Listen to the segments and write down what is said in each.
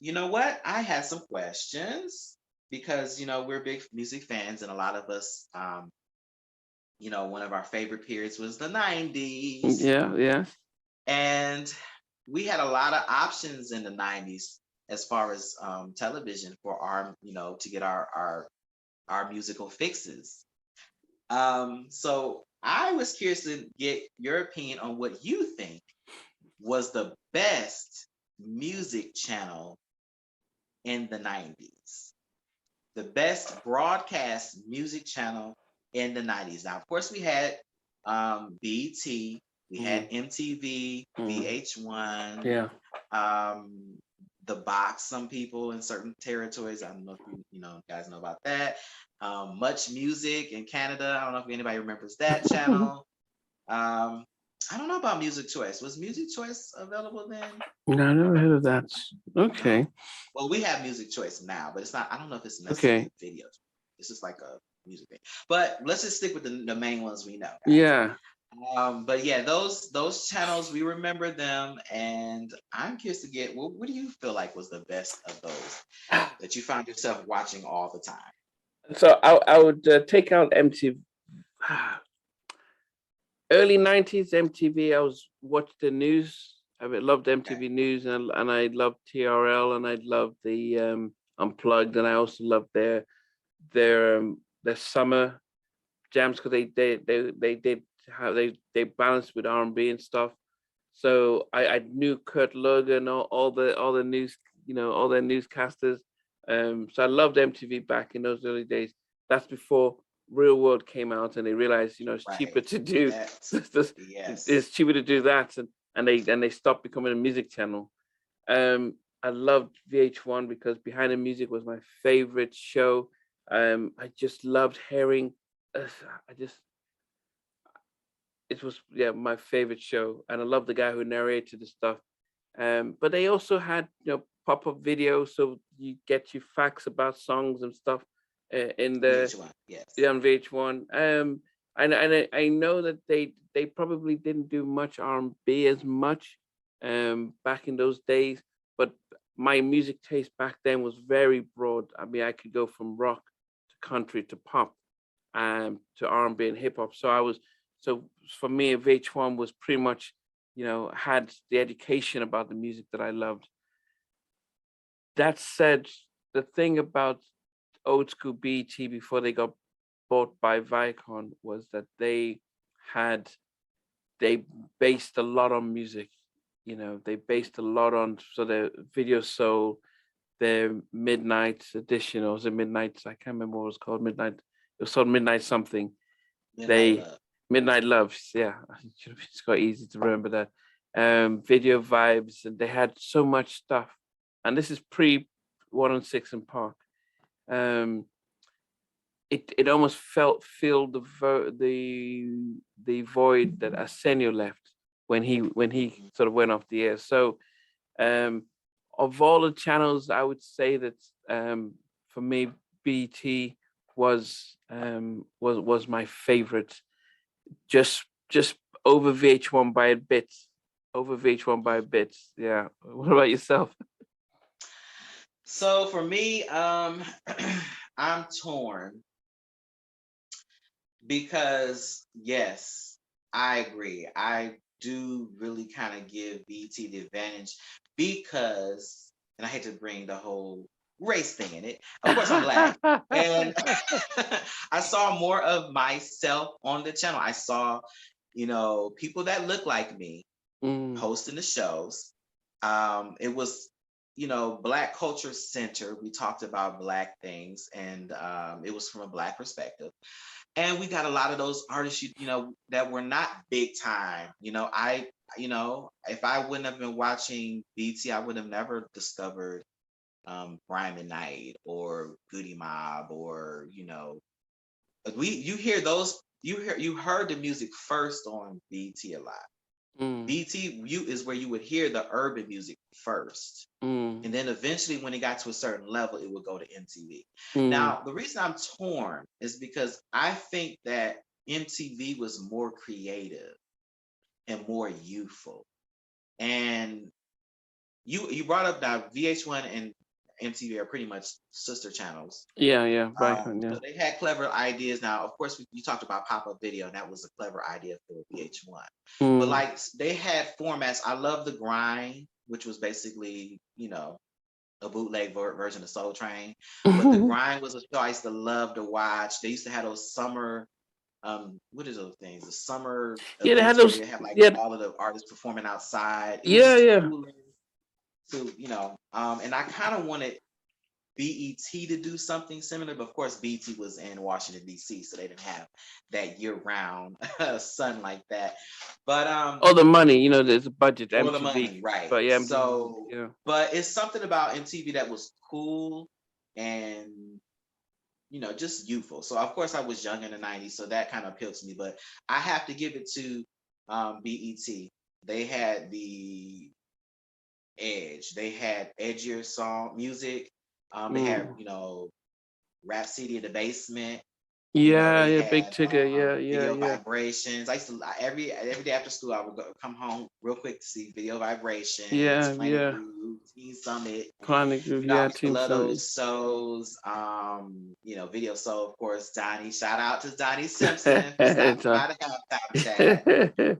You know what? I had some questions because we're big music fans, and a lot of us, one of our favorite periods was the '90s, Yeah, yeah. and we had a lot of options in the '90s as far as television for our, to get our musical fixes. So I was curious to get your opinion on what you think was the best music channel in the '90s, the best broadcast music channel in the '90s. Now, of course, we had BET, we Mm, had MTV, mm, VH1, yeah. um, the box. Some people in certain territories, I don't know if guys know about that. Much Music in Canada. I don't know if anybody remembers that channel. Um, I don't know about Music Choice. Was Music Choice available then? No, I never heard of that. Oh, Okay. well, we have Music Choice now, but it's not. I don't know if it's necessarily Okay. a video. It's just like a music thing. But let's just stick with the main ones we know, guys. Yeah. But yeah, those channels we remember them, and I'm curious to get what do you feel like was the best of those that you found yourself watching all the time? So I would take out MTV. Early 90s MTV. I was watched the news. Loved Okay, MTV News, and I loved TRL, and I loved the Unplugged, and I also loved their summer jams because they did how they balanced with R&B and stuff. So I knew Kurt Logan, all the news, all their newscasters. So I loved MTV back in those early days. That's before Real World came out, and they realized, it's cheaper right. to do That it's yes, cheaper to do that, and they stopped becoming a music channel. I loved VH1 because Behind the Music was my favorite show. I just loved hearing. Uh, I just it was, yeah, my favorite show, and I love the guy who narrated the stuff. But they also had, pop up videos, so you get your facts about songs and stuff in the VH1. Yes. yeah, on VH1. And I know that they probably didn't do much R&B as much back in those days, but my music taste back then was very broad. I mean, I could go from rock to country to pop to R&B and hip hop. So for me, VH1 was pretty much, had the education about the music that I loved. That said, the thing about old school BET before they got bought by Viacom was that had they based a lot on music. They based a lot on, so the Video Soul, their Midnight Edition, or was it Midnight? I can't remember what it was called. Midnight. It was called Midnight something. Midnight They Love. Midnight Loves. Yeah, it's quite easy to remember that. Video Vibes, and they had so much stuff. And this is pre 1 on 6 in Park. Um, it almost filled the void that Arsenio left when he Mhm. sort of went off the air. So um, of all the channels, I would say that for me, BT was my favorite. Just over VH1 by a bit. Over VH1 by a Mhm. bit. Yeah. What about yourself? So for me, I'm torn because yes, I agree. I do really kind of give BT the advantage because, and I hate to bring the whole race thing in it. Of course, I'm black, and I saw more of myself on the channel. I saw, people that look like me Mm, hosting the shows. It was, Black Culture Center. We talked about Black things, and it was from a Black perspective. And we got a lot of those artists, that were not big time. If I wouldn't have been watching BT, I would have never discovered Brian McKnight or Goody Mob, or you hear those, you heard the music first on BT a lot. mm, BT is where you would hear the urban music first. mm, And then eventually, when it got to a certain level, it would go to MTV. mm, Now, the reason I'm torn is because I think that MTV was more creative and more youthful. And you brought up now VH1 and MTV are pretty much sister channels. Yeah, right, yeah. So they had clever ideas. Now, of course, you talked about pop-up video, and that was a clever idea for VH1. But Mm. like they had formats. I love the grind, which was basically, a bootleg version of Soul Train. But the grind was a show I used to love to watch. They used to have those summer, what is those things? The summer Yeah, they had events where those. they have like Yeah, all of the artists performing outside. It was just yeah. cool to, and I kind of wanted BET to do something similar, but of course BET was in Washington D.C., so they didn't have that year-round sun like that. But All the money, there's a budget, all the MTV, money, right? but yeah, MTV, So, yeah. but it's something about MTV that was cool and just youthful. So of course I was young in the '90s, so that kind of appealed to me. But I have to give it to BET. They had the edge. They had edgier song music. They had, Mm. Rap City in the Basement. Yeah, They yeah, Big had Tigger, Video yeah. Vibrations. I used to every day after school I would come home real quick to see Video Vibrations, Planet Yeah. Groove, Teen Summit. Planet Groove, I yeah, used to Team love Summit. those shows. Video Soul, of course, Donnie. Shout out to Donnie Simpson for stopping by the halftime chat.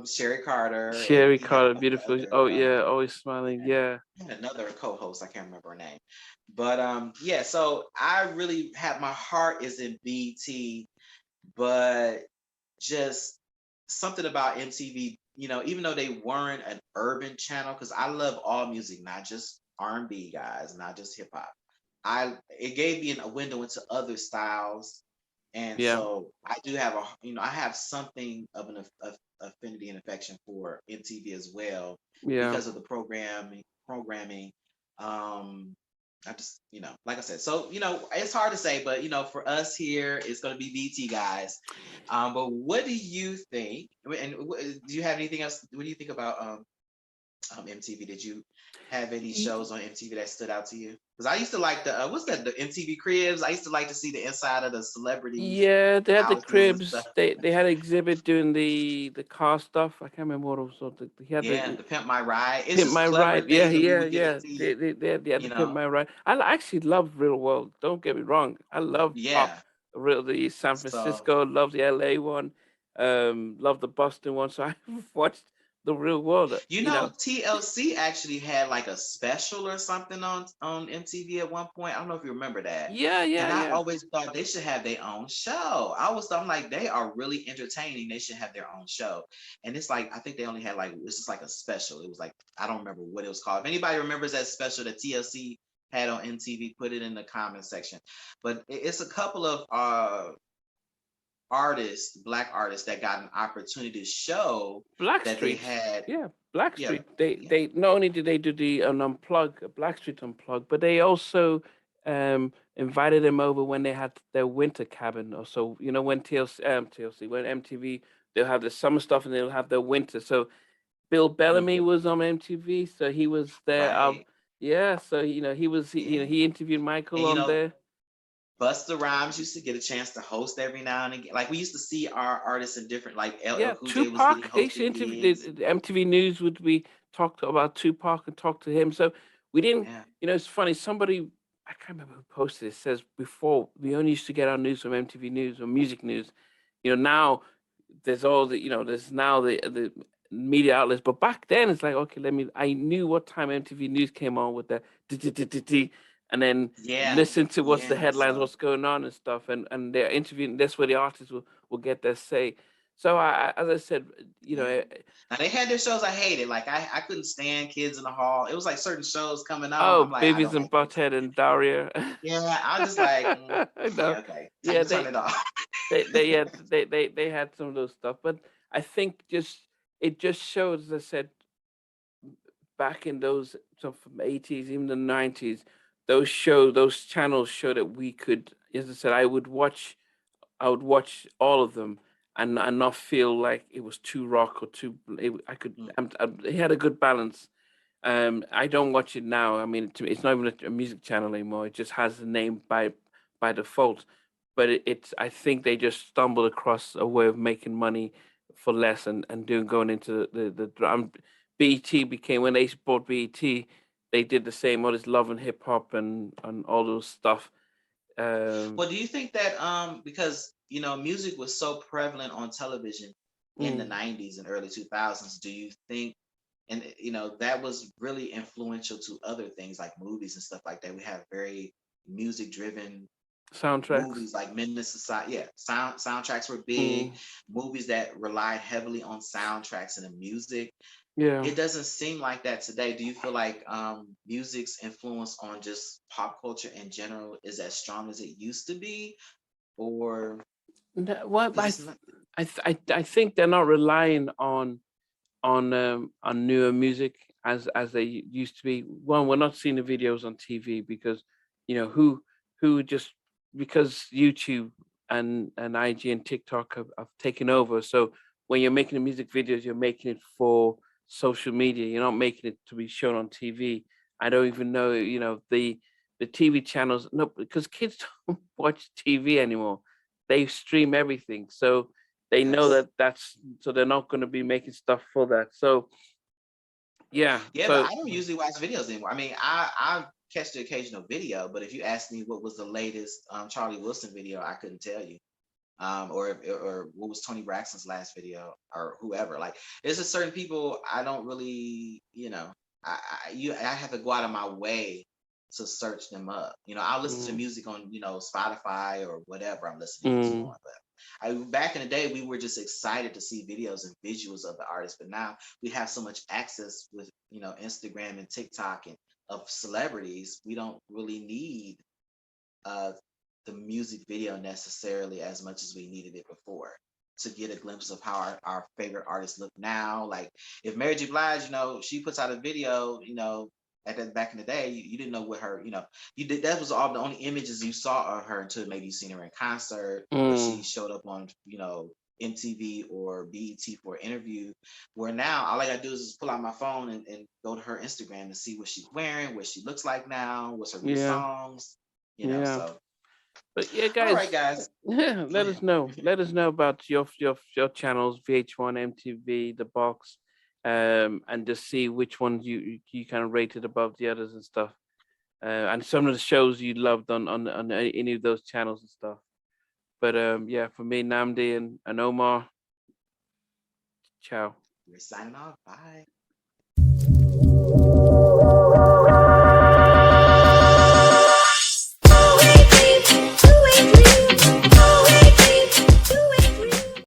Sherry Carter, and Sherry he had a Carter, couple beautiful. other Oh yeah, always smiling. Yeah. and another co-host, I can't remember her name. But yeah, so I really have my heart is in BT, but just something about MTV, even though they weren't an urban channel, because I love all music, not just R&B guys, not just hip hop. It gave me a window into other styles, and Yeah. so I do have I have something of an affinity and affection for MTV as well Yeah. because of the programming. Um, I just, like I said, so it's hard to say, but for us here, it's going to be BT guys. But what do you think? And do you have anything else? What do you think about MTV? Did you have any shows on MTV that stood out to you? Because I used to like the what's that? The MTV Cribs. I used to like to see the inside of the celebrities' Yeah, they had the houses and stuff. cribs. They had an exhibit doing the car stuff. I can't remember what it was. He had Yeah, the the Pimp My Ride. It's Pimp just My clever Ride. Yeah, things that we would get to yeah. see. They had You the Pimp know, My Ride. Actually love Real World. Don't get me wrong. I love yeah. the San So Francisco. Love the LA one. Love the Boston one. So I've watched the Real World. TLC actually had like a special or something on MTV at one point. I don't know if you remember that. And I Yeah. always thought they should have their own show. I'm like, they are really entertaining. They should have their own show. And it's like I think they only had like it's just like a special. It was like I don't remember what it was called. If anybody remembers that special that TLC had on MTV, put it in the comment section. But it's a couple of artists, black artists that got an opportunity to show that they Blackstreet. had. Yeah, Yeah, Blackstreet. yeah. They not only did they do the Blackstreet unplug, but they also invited them over when they had their winter cabin or so. When TLC, when MTV, they'll have the summer stuff and they'll have their winter. So Bill Bellamy Mhm. was on MTV, so he was there. Right. Yeah, so Yeah. he interviewed Michael And on there. Busta Rhymes used to get a chance to host every now and again. Like we used to see our artists in different, like LL Yeah, Cool J was getting Tupac. They used to hosted interview gigs. the MTV News would be talked about Tupac and talk to him. So we didn't. Yeah. It's funny. Somebody I can't remember who posted it. Says before we only used to get our news from MTV News or Music News. Now there's all the there's now the media outlets. But back then it's like okay, I knew what time MTV News came on with the and then Yeah. listen to what's the Yeah. headlines, So what's going on and stuff, and they're interviewing. That's where the artists will get their say. So as I said, yeah. Now they had their shows I hated. Like I couldn't stand Kids in the Hall. It was like certain shows coming on. I'm oh, like, I Beavis don't and like this. Butthead and Daria. Yeah. I'm just like, I know. yeah, okay. Time Yeah, to turn it off. they had some of those stuff, but I think it just shows, as I said, back in those so from 80s, even the 90s, those channels show that we could, as I said, I would watch all of them and not feel like it was too rock or too. I could. Mm, It had a good balance. I don't watch it now. I mean, it's not even a music channel anymore. It just has the name by default. But it's. I think they just stumbled across a way of making money for less and doing going into the drum. BET became, when they bought BET, they did the same, all this love and hip hop and all those stuff. Well, do you think that because music was so prevalent on television in the Mm, 90s and early 2000s, do you think and that was really influential to other things like movies and stuff like that? We have very music driven soundtracks. movies like Menace Society. Yeah, soundtracks were big. Mm, Movies that relied heavily on soundtracks and the music. yeah. It doesn't seem like that today. Do you feel like music's influence on just pop culture in general is as strong as it used to be, or What because it's not? I think they're not relying on newer music as they used to be. One, we're not seeing the videos on TV because who just, because YouTube and IG and TikTok have taken over. So when you're making the music videos, you're making it for social media. You're not making it to be shown on TV. I don't even know, the TV channels. No, because kids don't watch TV anymore. They stream everything. So they know Yes. that so they're not going to be making stuff for that. So yeah, Yeah, but so I don't usually watch videos anymore. I mean, I catch the occasional video, but if you ask me what was the latest Charlie Wilson video, I couldn't tell you. Or what was Tony Braxton's last video or whoever. Like, there's just certain people I don't really, I have to go out of my way to search them up. I'll listen to mm, music on Spotify or whatever I'm listening to music mm, on. But back in the day, we were just excited to see videos and visuals of the artist. But now we have so much access with Instagram and TikTok and of celebrities. We don't really need uh, the music video necessarily as much as we needed it before to get a glimpse of how our favorite artists look now. Like if Mary J. Blige, she puts out a video, back in the day, you didn't know what her, you did that was all the only images you saw of her until maybe you seen her in concert or she mm, showed up on, MTV or BET for an interview. Where now all I gotta do is just pull out my phone and go to her Instagram and see what she's wearing, what she looks like now, what's her new yeah, songs, yeah. so But yeah, all right, guys, guys. yeah, Go let ahead. us know. Let us know about your channels, VH1, MTV, The Box, and just see which ones you kind of rated above the others and stuff. And some of the shows you loved on any of those channels and stuff. But yeah, for me, Namdi and Omar, ciao. We're signing off. Bye.